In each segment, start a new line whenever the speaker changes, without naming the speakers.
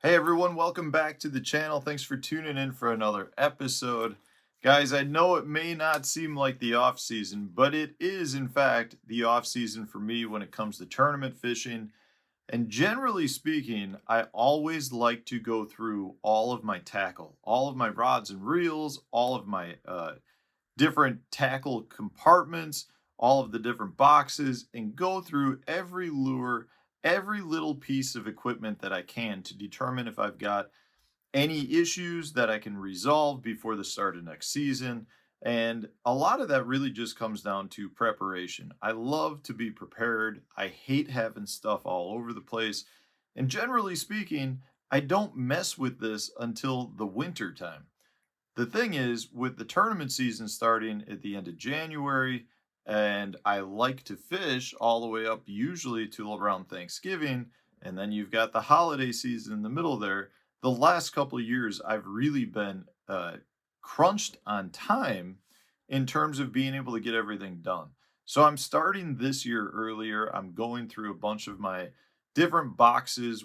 Hey everyone, welcome back to the channel. Thanks for tuning in for another episode. Guys, I know it may not seem like the off season, but it is in fact the off season for me when it comes to tournament fishing. And generally speaking, I always like to go through all of my tackle, all of my rods and reels, all of my different tackle compartments, all of the different boxes, and go through every lure, every little piece of equipment that I can to determine if I've got any issues that I can resolve before the start of next season. And a lot of that really just comes down to preparation. I love to be prepared. I hate having stuff all over the place. And generally speaking, I don't mess with this until the winter time. The thing is, with the tournament season starting at the end of January, and I like to fish all the way up usually to around Thanksgiving, and then you've got the holiday season in the middle there. The last couple of years, I've really been crunched on time in terms of being able to get everything done. So I'm starting this year earlier. I'm going through a bunch of my different boxes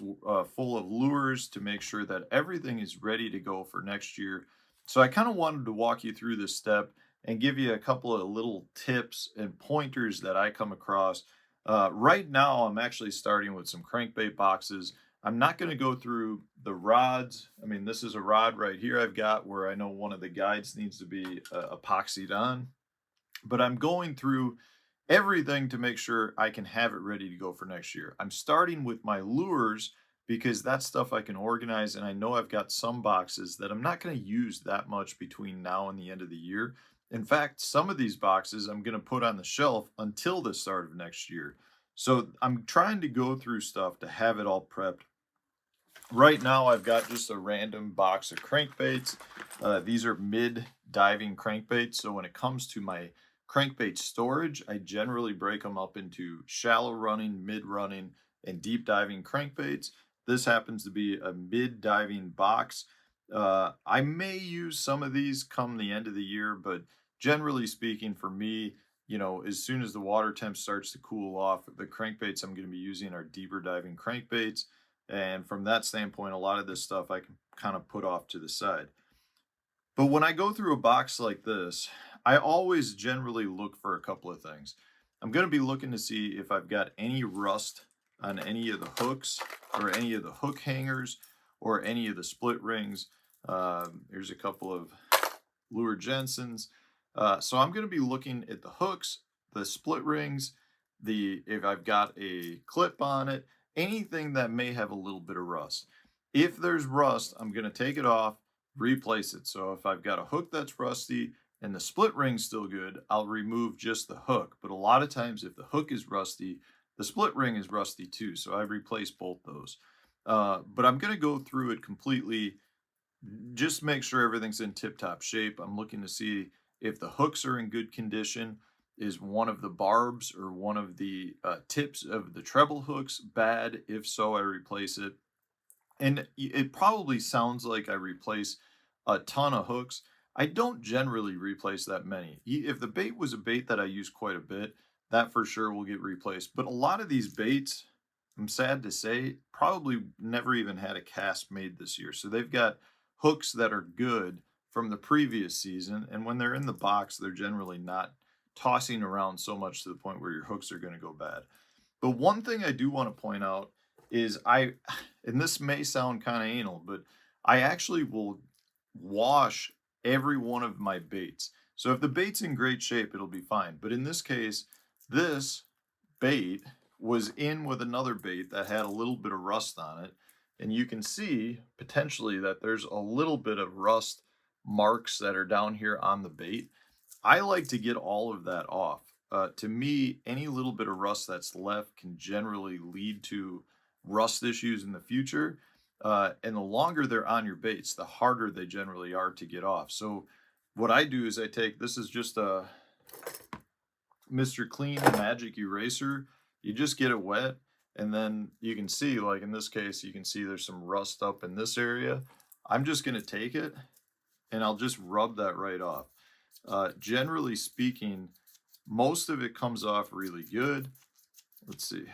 full of lures to make sure that everything is ready to go for next year. So I kind of wanted to walk you through this step and give you a couple of little tips and pointers that I come across. Right now, I'm actually starting with some crankbait boxes. I'm not going to go through the rods. I mean, this is a rod right here I've got where I know one of the guides needs to be epoxied on, but I'm going through everything to make sure I can have it ready to go for next year. I'm starting with my lures because that's stuff I can organize, and I know I've got some boxes that I'm not going to use that much between now and the end of the year. In fact, some of these boxes I'm going to put on the shelf until the start of next year. So I'm trying to go through stuff to have it all prepped. Right now, I've got just a random box of crankbaits. These are mid-diving crankbaits. So when it comes to my crankbait storage, I generally break them up into shallow running, mid running, and deep diving crankbaits. This happens to be a mid diving box. I may use some of these come the end of the year, but generally speaking, for me, as soon as the water temp starts to cool off, the crankbaits I'm going to be using are deeper diving crankbaits. And from that standpoint, a lot of this stuff I can kind of put off to the side. But when I go through a box like this, I always generally look for a couple of things. I'm going to be looking to see if I've got any rust on any of the hooks or any of the hook hangers or any of the split rings. Here's a couple of lure Jensen's. So I'm going to be looking at the hooks, the split rings, if I've got a clip on it, anything that may have a little bit of rust. If there's rust, I'm going to take it off, replace it. So if I've got a hook that's rusty and the split ring's still good, I'll remove just the hook. But a lot of times if the hook is rusty, the split ring is rusty too. So I replace both those. But I'm going to go through it completely, just make sure everything's in tip-top shape. I'm looking to see if the hooks are in good condition. Is one of the barbs or one of the tips of the treble hooks bad? If so, I replace it. And it probably sounds like I replace a ton of hooks. I don't generally replace that many. If the bait was a bait that I use quite a bit, that for sure will get replaced. But a lot of these baits, I'm sad to say, probably never even had a cast made this year. So they've got hooks that are good from the previous season. And when they're in the box, they're generally not tossing around so much to the point where your hooks are going to go bad. But one thing I do want to point out is and this may sound kind of anal, but I actually will wash every one of my baits. So if the bait's in great shape, it'll be fine. But in this case, this bait was in with another bait that had a little bit of rust on it. And you can see potentially that there's a little bit of rust marks that are down here on the bait. I like to get all of that off. To me, any little bit of rust that's left can generally lead to rust issues in the future. And the longer they're on your baits, the harder they generally are to get off. So what I do is this is just a Mr. Clean Magic Eraser. You just get it wet, and then you can see, like in this case, you can see there's some rust up in this area. I'm just going to take it, and I'll just rub that right off. Generally speaking, most of it comes off really good. Let's see.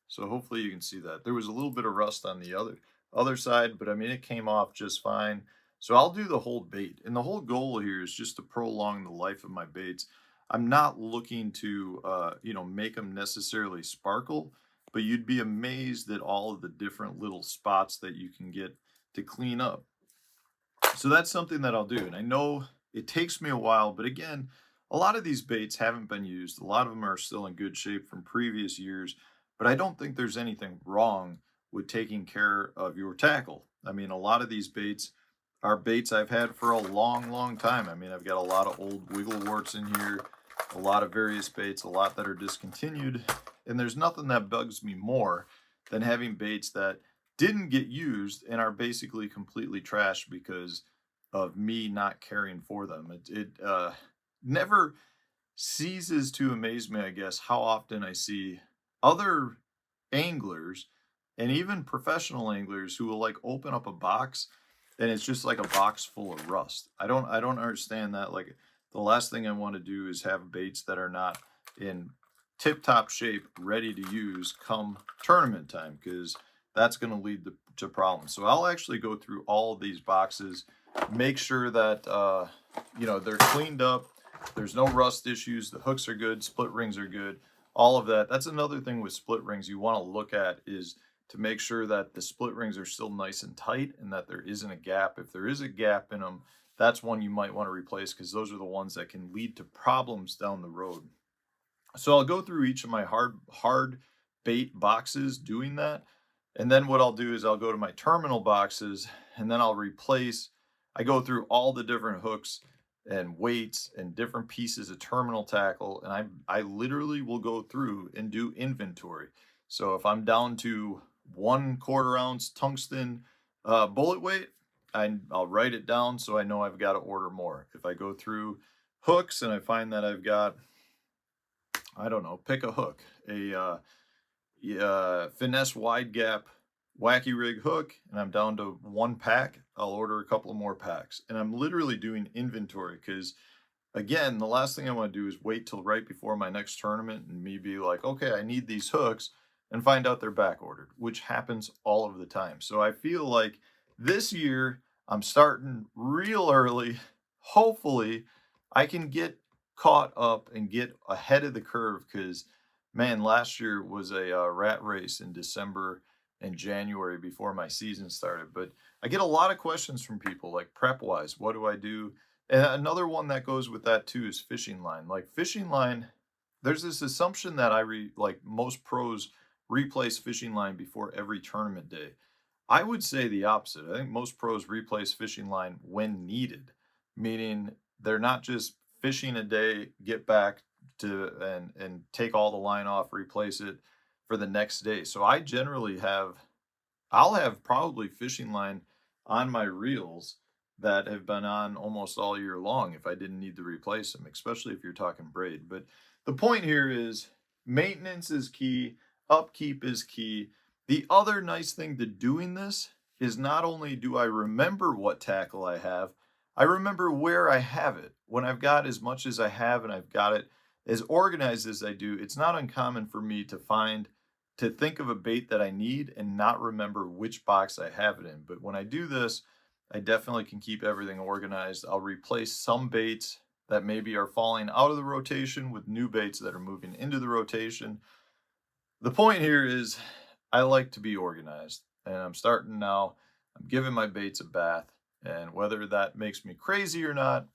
So hopefully you can see that. There was a little bit of rust on the other. other side, but I mean, it came off just fine. So I'll do the whole bait. And the whole goal here is just to prolong the life of my baits. I'm not looking to, make them necessarily sparkle, but you'd be amazed at all of the different little spots that you can get to clean up. So that's something that I'll do. And I know it takes me a while, but again, a lot of these baits haven't been used. A lot of them are still in good shape from previous years, but I don't think there's anything wrong with taking care of your tackle. I mean, a lot of these baits are baits I've had for a long, long time. I mean, I've got a lot of old wiggleworts in here, a lot of various baits, a lot that are discontinued, and there's nothing that bugs me more than having baits that didn't get used and are basically completely trashed because of me not caring for them. It never ceases to amaze me, I guess, how often I see other anglers and even professional anglers who will like open up a box and it's just like a box full of rust. I don't understand that. Like the last thing I want to do is have baits that are not in tip-top shape, ready to use come tournament time, because that's going to lead to problems. So I'll actually go through all of these boxes, make sure that they're cleaned up, there's no rust issues, the hooks are good, split rings are good, all of that. That's another thing with split rings you want to look at, is to make sure that the split rings are still nice and tight and that there isn't a gap. If there is a gap in them, that's one you might want to replace, because those are the ones that can lead to problems down the road. So I'll go through each of my hard bait boxes doing that. And then what I'll do is I'll go to my terminal boxes and then I go through all the different hooks and weights and different pieces of terminal tackle. And I literally will go through and do inventory. So if I'm down to 1/4 ounce tungsten bullet weight, I'll write it down so I know I've got to order more. If I go through hooks and I find that I've got, I don't know, pick a hook, a finesse wide gap wacky rig hook, and I'm down to 1 pack, I'll order a couple of more packs. And I'm literally doing inventory because, again, the last thing I want to do is wait till right before my next tournament and me be like, okay, I need these hooks, and find out they're back ordered, which happens all of the time. So I feel like this year I'm starting real early. Hopefully, I can get caught up and get ahead of the curve, because, man, last year was a rat race in December and January before my season started. But I get a lot of questions from people like prep wise, what do I do? And another one that goes with that too is fishing line. Like fishing line, there's this assumption that like most pros replace fishing line before every tournament day. I would say the opposite. I think most pros replace fishing line when needed, meaning they're not just fishing a day, get back to and take all the line off, replace it for the next day. So I'll have probably fishing line on my reels that have been on almost all year long if I didn't need to replace them, especially if you're talking braid. But the point here is maintenance is key, upkeep is key. The other nice thing to doing this is not only do I remember what tackle I remember where I have it. When I've got as much as I have and I've got it as organized as I do, it's not uncommon for me to think of a bait that I need and not remember which box I have it in. But when I do this, I definitely can keep everything organized. I'll replace some baits that maybe are falling out of the rotation with new baits that are moving into the rotation. The point here is I like to be organized, and I'm starting now. I'm giving my baits a bath, and whether that makes me crazy or not,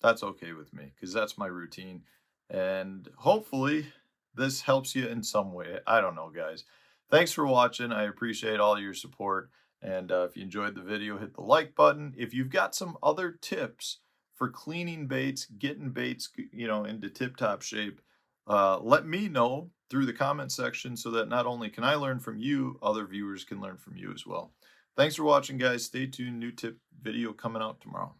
that's okay with me, because that's my routine. And hopefully this helps you in some way. I don't know, guys. Thanks for watching. I appreciate all your support. And if you enjoyed the video, hit the like button. If you've got some other tips for cleaning baits, getting baits, into tip-top shape, let me know through the comment section, so that not only can I learn from you, other viewers can learn from you as well. Thanks for watching, guys. Stay tuned. New tip video coming out tomorrow.